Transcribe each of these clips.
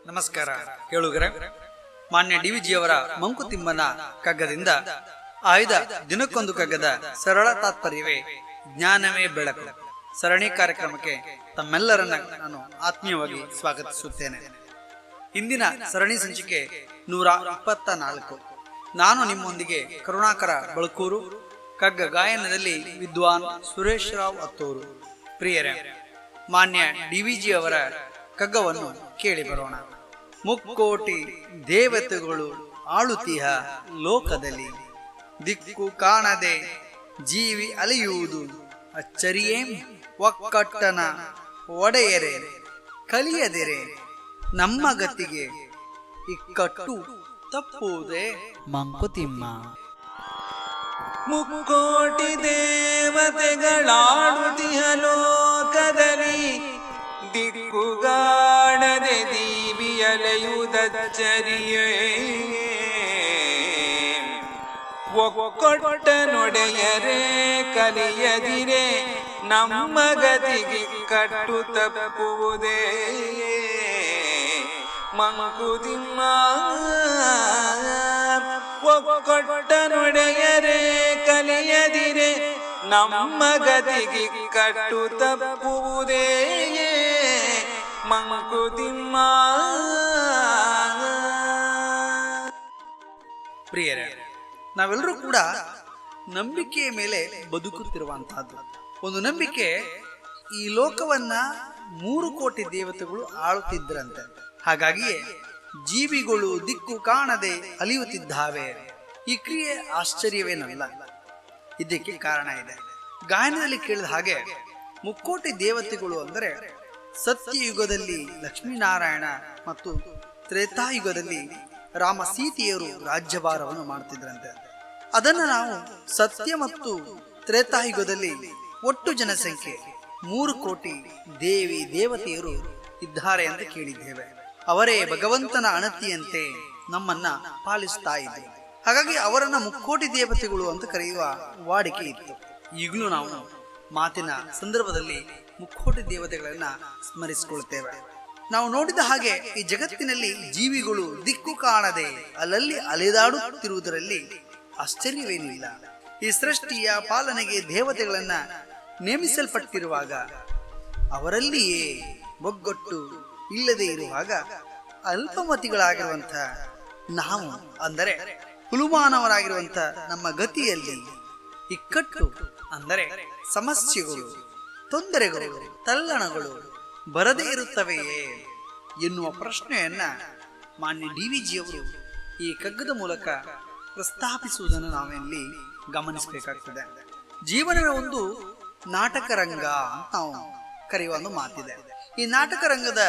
ನಮಸ್ಕಾರ ಕೇಳುಗರೆ. ಮಾನ್ಯ ಡಿವಿಜಿಯವರ ಮಂಕುತಿಮ್ಮನ ಕಗ್ಗದಿಂದ ಆಯ್ದ ದಿನಕ್ಕೊಂದು ಕಗ್ಗದ ಸರಳ ತಾತ್ಪರ್ಯವೇ ಜ್ಞಾನವೇ ಬೆಳಕು ಸರಣಿ ಕಾರ್ಯಕ್ರಮಕ್ಕೆ ತಮ್ಮೆಲ್ಲರನ್ನ ನಾನು ಆತ್ಮೀಯವಾಗಿ ಸ್ವಾಗತಿಸುತ್ತೇನೆ. ಇಂದಿನ ಸರಣಿ ಸಂಚಿಕೆ 124. ನಾನು ನಿಮ್ಮೊಂದಿಗೆ ಕರುಣಾಕರ ಬಳಕೂರು, ಕಗ್ಗ ಗಾಯನದಲ್ಲಿ ವಿದ್ವಾನ್ ಸುರೇಶ್ ರಾವ್ ಅತ್ತೂರು. ಪ್ರಿಯರೇ, ಮಾನ್ಯ ಡಿವಿಜಿ ಅವರ ಕಗ್ಗವನ್ನು ಕೇಳಿ ಬರೋಣ. ಮುಕ್ಕೋಟಿ ದೇವತೆಗಳು ಆಳುತಿಹ ಲೋಕದಲ್ಲಿ, ದಿಕ್ಕು ಕಾಣದೆ ಜೀವಿ ಅಲೆಯುವುದು ಅಚ್ಚರಿಯೇ. ಒಕ್ಕಟ್ಟನ ಒಡೆಯರೆ ಕಲಿಯದಿರೆ ನಮ್ಮ ಗತಿಗೆ ಇಕ್ಕಟ್ಟು ತಪ್ಪುವುದೇ. ಮಂಕುತಿಮ್ಮ. ಮುಕ್ಕೋಟಿ ದೇವತೆಗಳಾಡುತಿಹ ಲೋಕದಲ್ಲಿ, ದಿಕ್ಕುಗಾಣದೆ ದೀವಿಯಲೆಯುವುದಚ್ಚರಿಯೇ. ಒಕ್ಕೊಟ್ಟ ನೊಡೆಯರೆ ಕಲಿಯದಿರೆ ನಮ್ಮ ಗತಿಗೆ ಕಟ್ಟು ತಪ್ಪುವುದೇ. ಮಂಕುತಿಮ್ಮ. ಒಕ್ಕೊಟ್ಟ ನೊಡೆಯರೆ ಕಲಿಯದಿರೆ ನಮ್ಮ ಗತಿಗೆ ಕಟ್ಟು ತಪ್ಪುವುದೇ. ಮಂಕುತಿಮ್ಮ. ಪ್ರಿಯರೇ, ನಾವೆಲ್ಲರೂ ಕೂಡ ನಂಬಿಕೆಯ ಮೇಲೆ ಬದುಕುತ್ತಿರುವಂತಹದ್ದು. ಒಂದು ನಂಬಿಕೆ, ಈ ಲೋಕವನ್ನ 3 ಕೋಟಿ ದೇವತೆಗಳು ಆಳುತ್ತಿದ್ದರಂತೆ. ಹಾಗಾಗಿಯೇ ಜೀವಿಗಳು ದಿಕ್ಕು ಕಾಣದೆ ಅಲಿಯುತ್ತಿದ್ದಾವೆ. ಈ ಕ್ರಿಯೆ ಆಶ್ಚರ್ಯವೇನಲ್ಲ, ಇದಕ್ಕೆ ಕಾರಣ ಇದೆ. ಗಾಯನದಲ್ಲಿ ಕೇಳಿದ ಹಾಗೆ ಮುಕ್ಕೋಟಿ ದೇವತೆಗಳು ಅಂದರೆ ಸತ್ಯಯುಗದಲ್ಲಿ ಲಕ್ಷ್ಮೀನಾರಾಯಣ ಮತ್ತು ತ್ರೇತಾಯುಗದಲ್ಲಿ ರಾಮ ಸೀತೆಯರು ರಾಜ್ಯಭಾರವನ್ನು ಮಾಡುತ್ತಿದ್ದರಂತೆ. ಅದನ್ನು ನಾವು ಸತ್ಯ ಮತ್ತು ತ್ರೇತಾಯುಗದಲ್ಲಿ ಒಟ್ಟು ಜನಸಂಖ್ಯೆ 3 ಕೋಟಿ ದೇವಿ ದೇವತೆಯರು ಇದ್ದಾರೆ ಅಂತ ಕೇಳಿದ್ದೇವೆ. ಅವರೇ ಭಗವಂತನ ಅಣತಿಯಂತೆ ನಮ್ಮನ್ನ ಪಾಲಿಸ್ತಾ ಇದ್ರು. ಹಾಗಾಗಿ ಅವರನ್ನ ಮುಕ್ಕೋಟಿ ದೇವತೆಗಳು ಅಂತ ಕರೆಯುವ ವಾಡಿಕೆ ಇತ್ತು. ಈಗಲೂ ನಾವು ಮಾತಿನ ಸಂದರ್ಭದಲ್ಲಿ ಮುಕ್ಕೋಟಿ ದೇವತೆಗಳನ್ನ ಸ್ಮರಿಸಿಕೊಳ್ತೇವೆ. ನಾವು ನೋಡಿದ ಹಾಗೆ ಈ ಜಗತ್ತಿನಲ್ಲಿ ಜೀವಿಗಳು ದಿಕ್ಕು ಕಾಣದೆ ಅಲ್ಲಲ್ಲಿ ಅಲೆದಾಡುತ್ತಿರುವುದರಲ್ಲಿ ಆಶ್ಚರ್ಯವೇನಿಲ್ಲ. ಈ ಸೃಷ್ಟಿಯ ಪಾಲನೆಗೆ ದೇವತೆಗಳನ್ನ ನೇಮಿಸಲ್ಪಟ್ಟಿರುವಾಗ, ಅವರಲ್ಲಿಯೇ ಒಗ್ಗಟ್ಟು ಇಲ್ಲದೆ ಇರುವಾಗ, ಅಲ್ಪಮತಿಗಳಾಗಿರುವಂತಹ ನಾವು, ಅಂದರೆ ಹುಲುಮಾನವರಾಗಿರುವಂತಹ ನಮ್ಮ ಗತಿಯಲ್ಲಿ ಇಕ್ಕಟ್ಟು ಅಂದರೆ ಸಮಸ್ಯೆಗಳು, ತೊಂದರೆಗಳು, ತಲ್ಲಣಗಳು ಬರದೇ ಇರುತ್ತವೆಯೇ ಎನ್ನುವ ಪ್ರಶ್ನೆಯನ್ನ ಮಾನ್ಯ ಡಿವಿಜಿಯವರು ಈ ಕಗ್ಗದ ಮೂಲಕ ಪ್ರಸ್ತಾಪಿಸುವುದನ್ನು ನಾವಿಲ್ಲಿ ಗಮನಿಸಬೇಕಾಗ್ತದೆ. ಜೀವನವೇ ಒಂದು ನಾಟಕ ರಂಗ ಅಂತ ನಾವು ಕರೆಯುವ ಒಂದು ಮಾತಿದೆ. ಈ ನಾಟಕ ರಂಗದ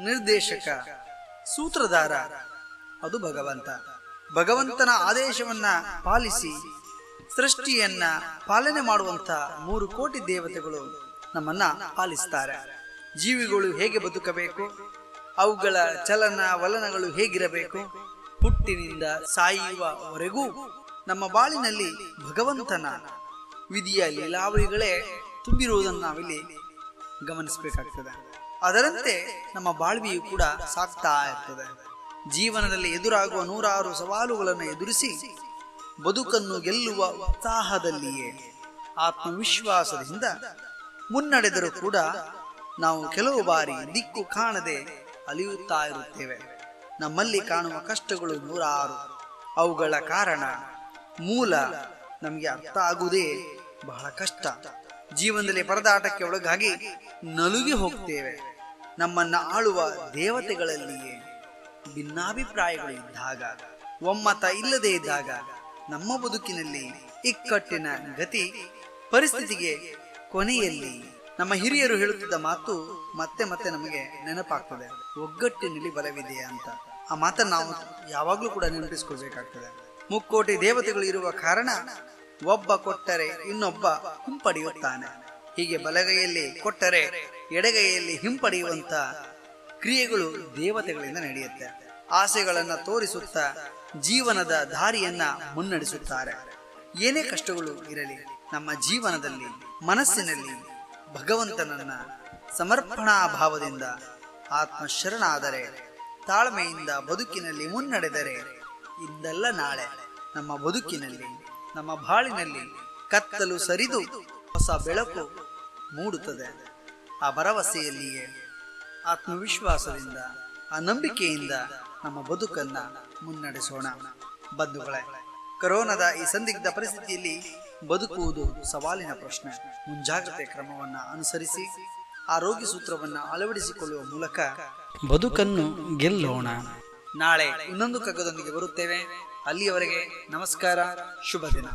ನಿರ್ದೇಶಕ, ಸೂತ್ರಧಾರ ಅದು ಭಗವಂತ. ಭಗವಂತನ ಆದೇಶವನ್ನ ಪಾಲಿಸಿ ಸೃಷ್ಟಿಯನ್ನ ಪಾಲನೆ ಮಾಡುವಂತ 3 ಕೋಟಿ ದೇವತೆಗಳು ನಮ್ಮನ್ನ ಪಾಲಿಸ್ತಾರೆ. ಜೀವಿಗಳು ಹೇಗೆ ಬದುಕಬೇಕು, ಅವುಗಳ ಚಲನ ವಲನಗಳು ಹೇಗಿರಬೇಕು, ಹುಟ್ಟಿನಿಂದ ಸಾಯುವವರೆಗೂ ನಮ್ಮ ಬಾಳಿನಲ್ಲಿ ಭಗವಂತನ ವಿಧಿಯ ಲೀಲಾವಳಿಗಳೇ ತುಂಬಿರುವುದನ್ನು ನಾವಿಲ್ಲಿ ಗಮನಿಸಬೇಕಾಗ್ತದೆ. ಅದರಂತೆ ನಮ್ಮ ಬಾಳ್ವಿಯು ಕೂಡ ಸಾಗ್ತಾ ಇರ್ತದೆ. ಜೀವನದಲ್ಲಿ ಎದುರಾಗುವ 100 ಸವಾಲುಗಳನ್ನು ಎದುರಿಸಿ ಬದುಕನ್ನು ಗೆಲ್ಲುವ ಉತ್ಸಾಹದಲ್ಲಿಯೇ ಆತ್ಮವಿಶ್ವಾಸದಿಂದ ಮುನ್ನಡೆದರೂ ಕೂಡ ನಾವು ಕೆಲವು ಬಾರಿ ದಿಕ್ಕು ಕಾಣದೆ ಅಲಿಯುತ್ತಾ ಇರುತ್ತೇವೆ. ನಮ್ಮಲ್ಲಿ ಕಾಣುವ ಕಷ್ಟಗಳು 100. ಅವುಗಳ ಕಾರಣ, ಮೂಲ ನಮಗೆ ಅರ್ಥ ಆಗುವುದೇ ಬಹಳ ಕಷ್ಟ. ಜೀವನದಲ್ಲಿ ಪರದಾಟಕ್ಕೆ ಒಳಗಾಗಿ ನಲುಗಿ ಹೋಗ್ತೇವೆ. ನಮ್ಮನ್ನ ಆಳುವ ದೇವತೆಗಳಲ್ಲಿಯೇ ಭಿನ್ನಾಭಿಪ್ರಾಯಗಳು ಇದ್ದಾಗ, ಒಮ್ಮತ ಇಲ್ಲದೆ ಇದ್ದಾಗ ನಮ್ಮ ಬದುಕಿನಲ್ಲಿ ಇಕ್ಕಟ್ಟಿನ ಗತಿ ಪರಿಸ್ಥಿತಿಗೆ ಕೊನೆಯಲ್ಲಿ ನಮ್ಮ ಹಿರಿಯರು ಹೇಳುತ್ತಿದ್ದ ಮಾತು ಮತ್ತೆ ಮತ್ತೆ ನಮಗೆ ನೆನಪಾಗ್ತದೆ. ಒಗ್ಗಟ್ಟಿನಲ್ಲಿ ಬಲವಿದೆ ಅಂತ. ಆ ಮಾತನ್ನು ನಾವು ಯಾವಾಗಲೂ ಕೂಡ ನೆನಪಿಸಿಕೊಳ್ಬೇಕಾಗ್ತದೆ. ಮುಕ್ಕೋಟಿ ದೇವತೆಗಳು ಇರುವ ಕಾರಣ ಒಬ್ಬ ಕೊಟ್ಟರೆ ಇನ್ನೊಬ್ಬ ಹಿಂಪಡೆಯುತ್ತಾನೆ. ಹೀಗೆ ಬಲಗೈಯಲ್ಲಿ ಕೊಟ್ಟರೆ ಎಡಗೈಯಲ್ಲಿ ಹಿಂಪಡೆಯುವಂತ ಕ್ರಿಯೆಗಳು ದೇವತೆಗಳಿಂದ ನಡೆಯುತ್ತೆ. ಆಸೆಗಳನ್ನ ತೋರಿಸುತ್ತಾ ಜೀವನದ ದಾರಿಯನ್ನ ಮುನ್ನಡೆಸುತ್ತಾರೆ. ಏನೇ ಕಷ್ಟಗಳು ಇರಲಿ, ನಮ್ಮ ಜೀವನದಲ್ಲಿ ಮನಸ್ಸಿನಲ್ಲಿ ಭಗವಂತನನ್ನ ಸಮರ್ಪಣಾ ಭಾವದಿಂದ ಆತ್ಮಶರಣಾದರೆ ತಾಳ್ಮೆಯಿಂದ ಬದುಕಿನಲ್ಲಿ ಮುನ್ನಡೆದರೆ ಇಂದಲ್ಲ ನಾಳೆ ನಮ್ಮ ಬದುಕಿನಲ್ಲಿ, ನಮ್ಮ ಬಾಳಿನಲ್ಲಿ ಕತ್ತಲು ಸರಿದು ಹೊಸ ಬೆಳಕು ಮೂಡುತ್ತದೆ. ಆ ಭರವಸೆಯಲ್ಲಿಯೇ ಆತ್ಮವಿಶ್ವಾಸದಿಂದ, ಆ ನಂಬಿಕೆಯಿಂದ ನಮ್ಮ ಬದುಕನ್ನ ಮುನ್ನಡೆಸೋಣ. ಬಂಧುಗಳೇ, ಕೊರೋನಾದ ಈ ಸಂದಿಗ್ಧ ಪರಿಸ್ಥಿತಿಯಲ್ಲಿ ಬದುಕುವುದು ಸವಾಲಿನ ಪ್ರಶ್ನೆ. ಮುಂಜಾಗ್ರತೆ ಕ್ರಮವನ್ನು ಅನುಸರಿಸಿ ಆರೋಗ್ಯ ಸೂತ್ರವನ್ನು ಅಳವಡಿಸಿಕೊಳ್ಳುವ ಮೂಲಕ ಬದುಕನ್ನು ಗೆಲ್ಲೋಣ. ನಾಳೆ ಇನ್ನೊಂದು ಕಗ್ಗದೊಂದಿಗೆ ಬರುತ್ತೇವೆ. ಅಲ್ಲಿಯವರೆಗೆ ನಮಸ್ಕಾರ, ಶುಭ ದಿನ.